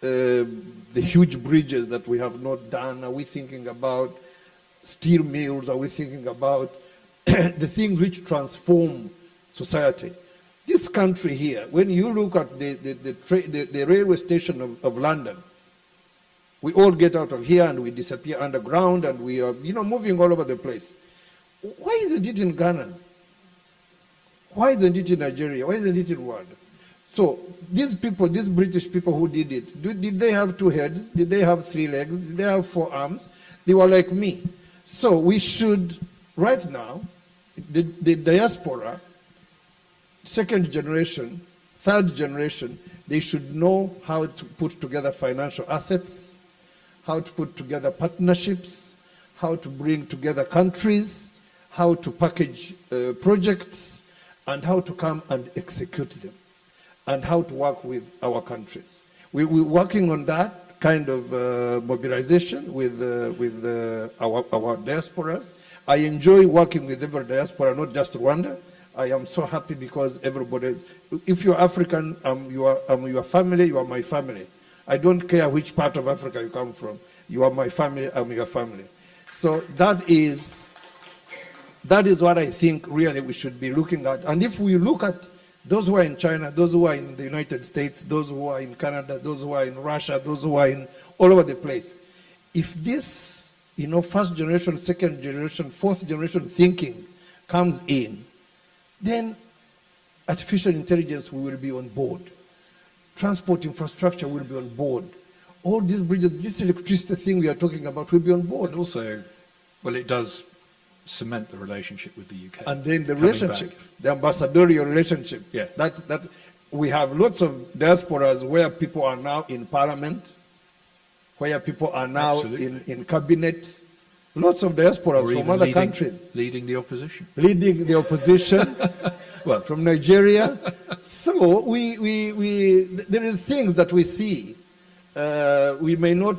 the huge bridges that we have not done? Are we thinking about steel mills? Are we thinking about the things which transform society? This country here, when you look at the railway station of London, we all get out of here and we disappear underground and we are, moving all over the place. Why isn't it in Ghana? Why isn't it in Nigeria? Why isn't it in Rwanda? So these people, these British people who did it, did they have 2 heads? Did they have 3 legs? Did they have 4 arms? They were like me. So we should, right now, the diaspora, second generation, third generation, they should know how to put together financial assets, how to put together partnerships, how to bring together countries, how to package projects, and how to come and execute them, and how to work with our countries. We're working on that kind of mobilization with our diasporas. I enjoy working with every diaspora, not just Rwanda. I am so happy because everybody is, if you're African, I'm your family, you are my family. I don't care which part of Africa you come from. You are my family, I'm your family. So that is what I think really we should be looking at. And if we look at those who are in China, those who are in the United States, those who are in Canada, those who are in Russia, those who are in all over the place, if this, first generation, second generation, fourth generation thinking comes in, then artificial intelligence will be on board. Transport infrastructure will be on board. All these bridges, this electricity thing we are talking about will be on board. And also, well, it does cement the relationship with the UK. And then the relationship, the ambassadorial relationship. Yeah. That we have lots of diasporas where people are now in parliament, where people are now in cabinet. Lots of diasporas Or from even other countries. Leading the opposition. Leading the opposition, well, from Nigeria. So there is things that we see. We may not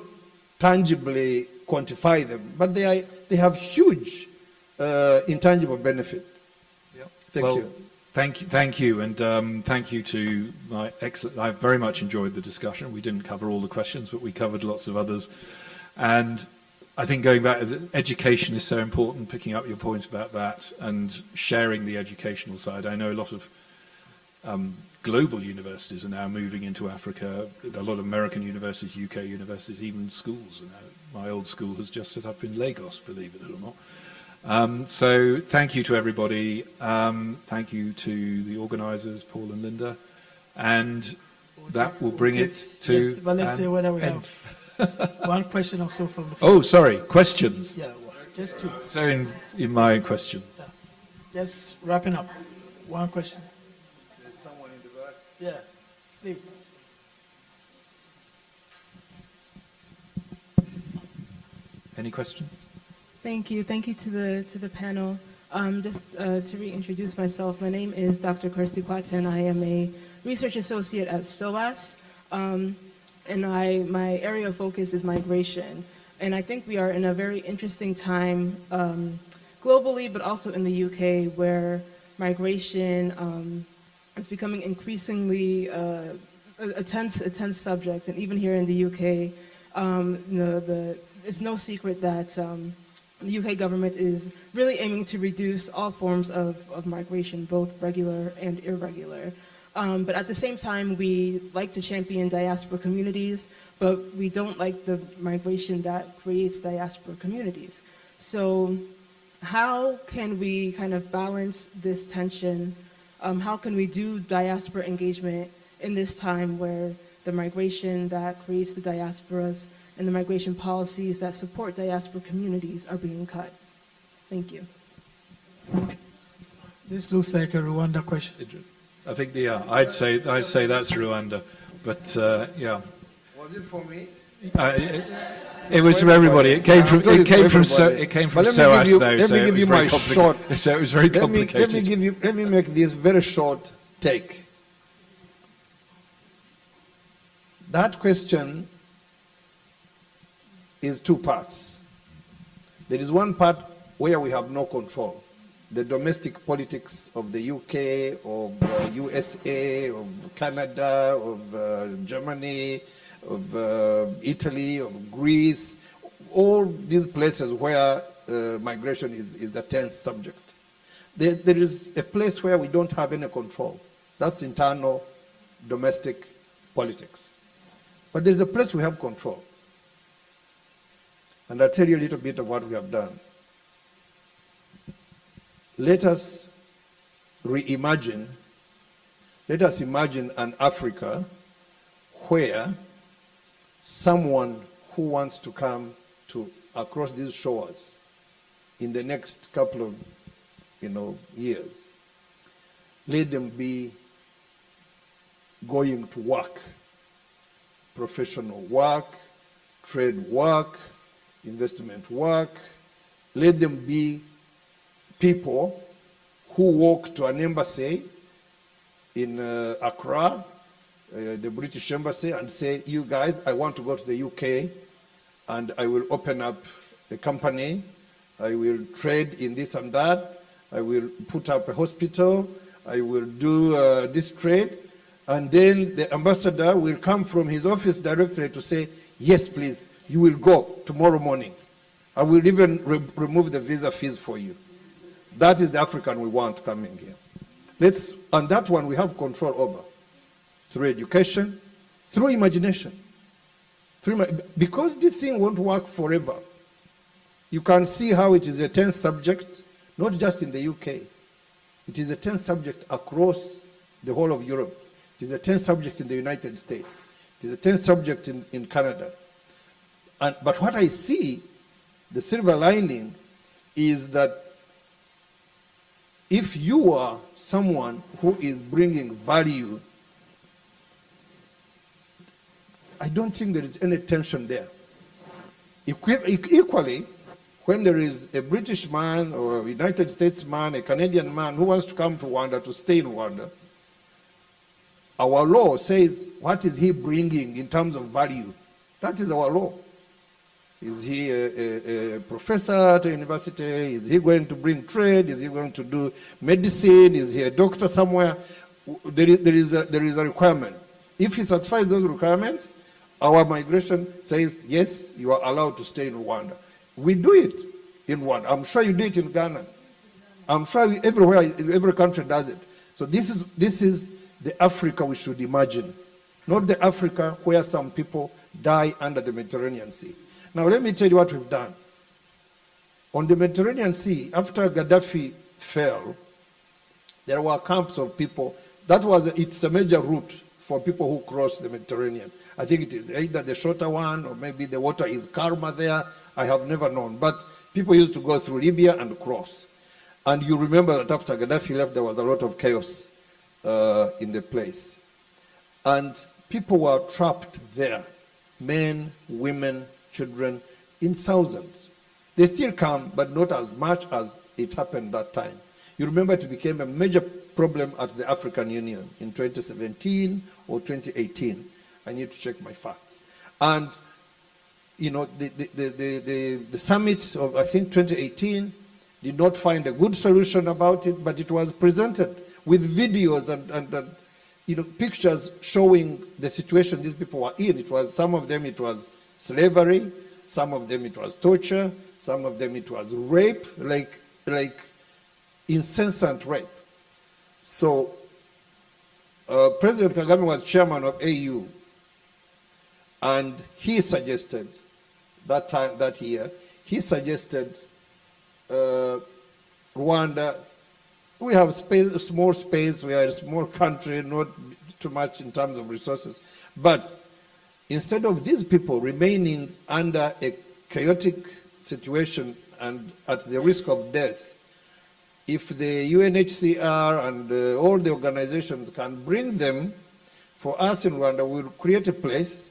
tangibly quantify them, but they have huge intangible benefit. Yep. Thank you. Thank you, and thank you to my excellent. I've very much enjoyed the discussion. We didn't cover all the questions, but we covered lots of others, and I think going back, education is so important, picking up your point about that and sharing the educational side. I know a lot of global universities are now moving into Africa, a lot of American universities, UK universities, even schools. My old school has just set up in Lagos, believe it or not. So thank you to everybody. Thank you to the organisers, Paul and Linda. And that will bring it to... Yes, but let's say whether we have one question or so from the floor. Oh, sorry, questions. Yeah, just two. So in my questions. Yeah. Just wrapping up. One question. There's someone in the back. Yeah, please. Any question? Thank you. Thank you to the panel. Just to reintroduce myself, my name is Dr. Kirsty Quatten. I am a research associate at SOAS. And my area of focus is migration. And I think we are in a very interesting time globally, but also in the UK, where migration is becoming increasingly a tense subject. And even here in the UK, it's no secret that the UK government is really aiming to reduce all forms of migration, both regular and irregular. But at the same time, we like to champion diaspora communities, but we don't like the migration that creates diaspora communities. So how can we kind of balance this tension? How can we do diaspora engagement in this time where the migration that creates the diasporas and the migration policies that support diaspora communities are being cut? Thank you. This looks like a Rwanda question. I think, yeah, I'd say that's Rwanda, but yeah. Was it for me? It was for everybody. It came from SOAS though. Let me give you my short. So it was very complicated. Let me make this very short take. That question is two parts. There is one part where we have no control. The domestic politics of the UK, of USA, of Canada, of Germany, of Italy, of Greece, all these places where migration is a tense subject. There is a place where we don't have any control. That's internal domestic politics. But there's a place we have control. And I'll tell you a little bit of what we have done. Let us reimagine, let us imagine an Africa where someone who wants to come across these shores in the next couple of years, let them be going to work, professional work, trade work, investment work. Let them be people who walk to an embassy in Accra, the British embassy, and say, you guys, I want to go to the UK and I will open up a company, I will trade in this and that, I will put up a hospital, I will do this trade, and then the ambassador will come from his office directly to say, yes, please, you will go tomorrow morning. I will even remove the visa fees for you. That is the African we want coming here. And that one we have control over through education, through imagination. Because this thing won't work forever. You can see how it is a tense subject, not just in the UK. It is a tense subject across the whole of Europe. It is a tense subject in the United States. It is a tense subject in Canada. But what I see, the silver lining, is that if you are someone who is bringing value I don't think there is any tension there. Equally, when there is a British man or a United States man, a Canadian man who wants to come to Rwanda, to stay in Rwanda, our law says, what is he bringing in terms of value? That is our law. Is he a professor at a university? Is he going to bring trade? Is he going to do medicine? Is he a doctor somewhere? There is a requirement. If he satisfies those requirements, our migration says, yes, you are allowed to stay in Rwanda. We do it in Rwanda. I'm sure you do it in Ghana. I'm sure everywhere, every country does it. So this is the Africa we should imagine, not the Africa where some people die under the Mediterranean Sea. Now let me tell you what we've done. On the Mediterranean Sea, after Gaddafi fell, there were camps of people. It's a major route for people who cross the Mediterranean. I think it is either the shorter one or maybe the water is calmer there. I have never known. But people used to go through Libya and cross. And you remember that after Gaddafi left, there was a lot of chaos in the place. And people were trapped there. Men, women, children, in thousands. They still come, but not as much as it happened that time. You remember it became a major problem at the African Union in 2017 or 2018. I need to check my facts. And, you know, the summit of, I think, 2018 did not find a good solution about it, but it was presented with videos and you know, pictures showing the situation these people were in. It was, some of them it was slavery, some of them it was torture, some of them it was rape, like incessant rape. So President Kagame was chairman of AU, and he suggested that year, he suggested Rwanda. We have space, small space, we are a small country, not too much in terms of resources. But instead of these people remaining under a chaotic situation and at the risk of death, if the UNHCR and all the organizations can bring them for us in Rwanda, we'll create a place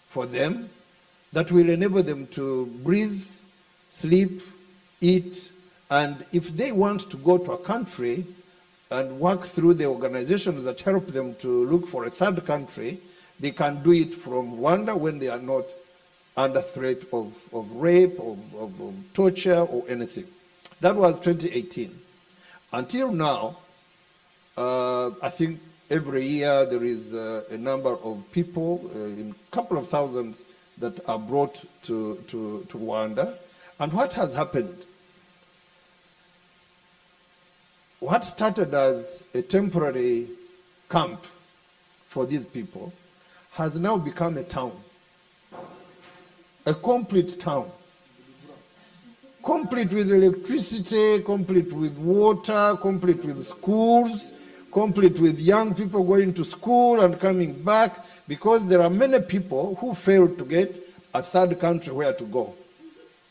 for them that will enable them to breathe, sleep, eat, and if they want to go to a country and work through the organizations that help them to look for a third country, they can do it from Rwanda when they are not under threat of rape, of torture, or anything. That was 2018. Until now, I think every year there is a number of people, in a couple of thousands, that are brought to Rwanda. And what has happened? What started as a temporary camp for these people has now become a town, a complete town, complete with electricity, complete with water, complete with schools, complete with young people going to school and coming back, because there are many people who fail to get a third country where to go.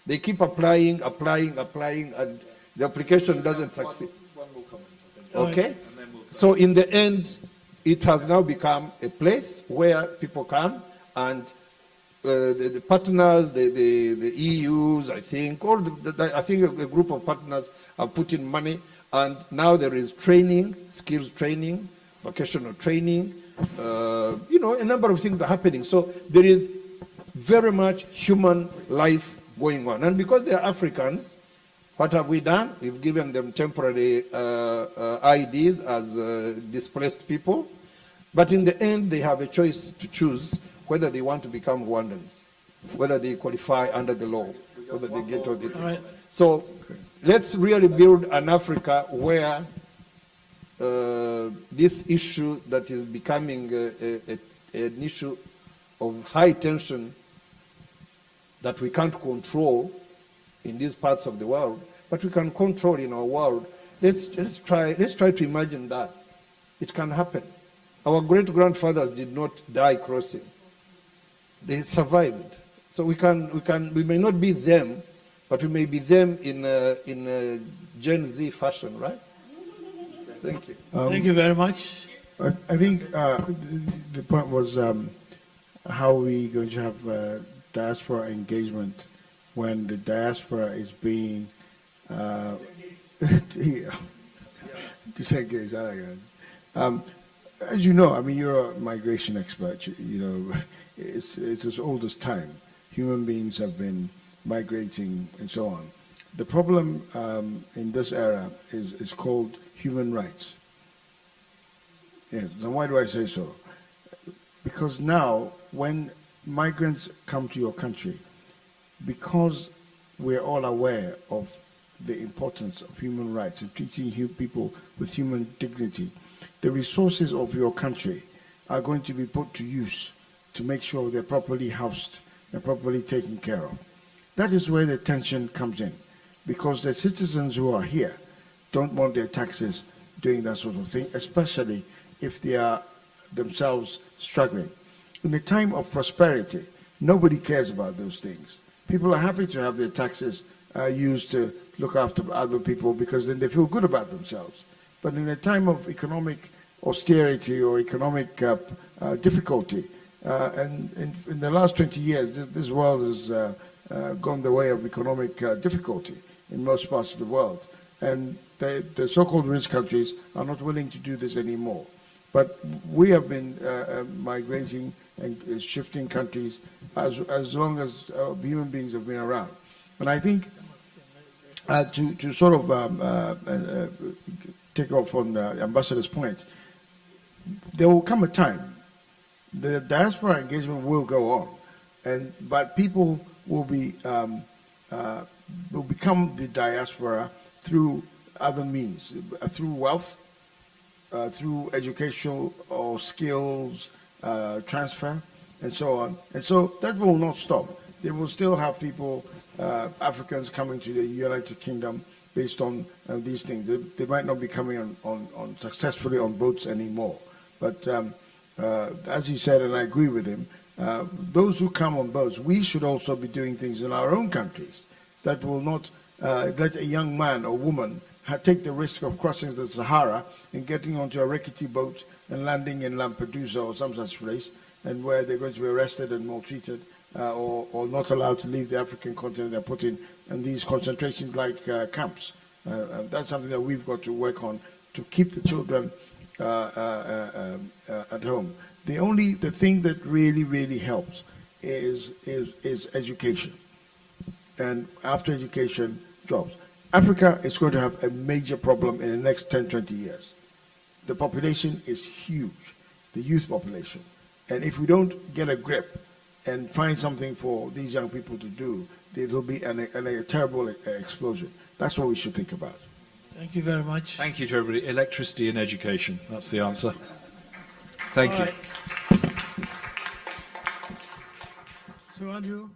They keep applying, and the application doesn't succeed. Okay? So in the end, it has now become a place where people come, and the partners, the EUs, I think, I think a group of partners have put in money, and now there is training, skills training, vocational training, you know, a number of things are happening. So there is very much human life going on. And because they are Africans, what have we done? We've given them temporary IDs as displaced people. But in the end, they have a choice to choose whether they want to become Rwandans, whether they qualify under the law, whether they get all the things. Right. So let's really build an Africa where this issue that is becoming an issue of high tension that we can't control in these parts of the world, but we can control in our world. Let's try to imagine that. It can happen. Our great-grandfathers did not die crossing. They survived. So we may not be them, but we may be them in a Gen Z fashion, right? Thank you. Thank you very much. I think the point was how are we going to have diaspora engagement when the diaspora is being disengaged? As you know, I mean, you're a migration expert. You know, it's as old as time. Human beings have been migrating and so on. The problem in this era is called human rights. Yes. And why do I say so? Because now, when migrants come to your country, because we're all aware of the importance of human rights and treating people with human dignity, the resources of your country are going to be put to use to make sure they're properly housed and properly taken care of. That is where the tension comes in, because the citizens who are here don't want their taxes doing that sort of thing, especially if they are themselves struggling. In a time of prosperity, nobody cares about those things. People are happy to have their taxes used to look after other people because then they feel good about themselves. But in a time of economic austerity or economic difficulty, and in the last 20 years, this world has gone the way of economic difficulty in most parts of the world. And the so-called rich countries are not willing to do this anymore. But we have been migrating and shifting countries as long as human beings have been around. And I think to sort of take off on the ambassador's point, there will come a time the diaspora engagement will go on, but people will become the diaspora through other means, through wealth, through educational or skills transfer, and so on. And so that will not stop. They will still have people, Africans coming to the United Kingdom based on these things. They might not be coming on successfully on boats anymore. But as he said, and I agree with him, those who come on boats, we should also be doing things in our own countries that will not let a young man or woman take the risk of crossing the Sahara and getting onto a rickety boat and landing in Lampedusa or some such place, and where they're going to be arrested and maltreated or not allowed to leave the African continent and put in these concentrations like camps. That's something that we've got to work on to keep the children at home. The thing that really helps is education. And after education, jobs. Africa is going to have a major problem in the next 10, 20 years. The population is huge, the youth population. And if we don't get a grip and find something for these young people to do, there will be a terrible explosion. That's what we should think about. Thank you very much. Thank you to everybody. Electricity and education. That's the answer. Thank you. So, Andrew.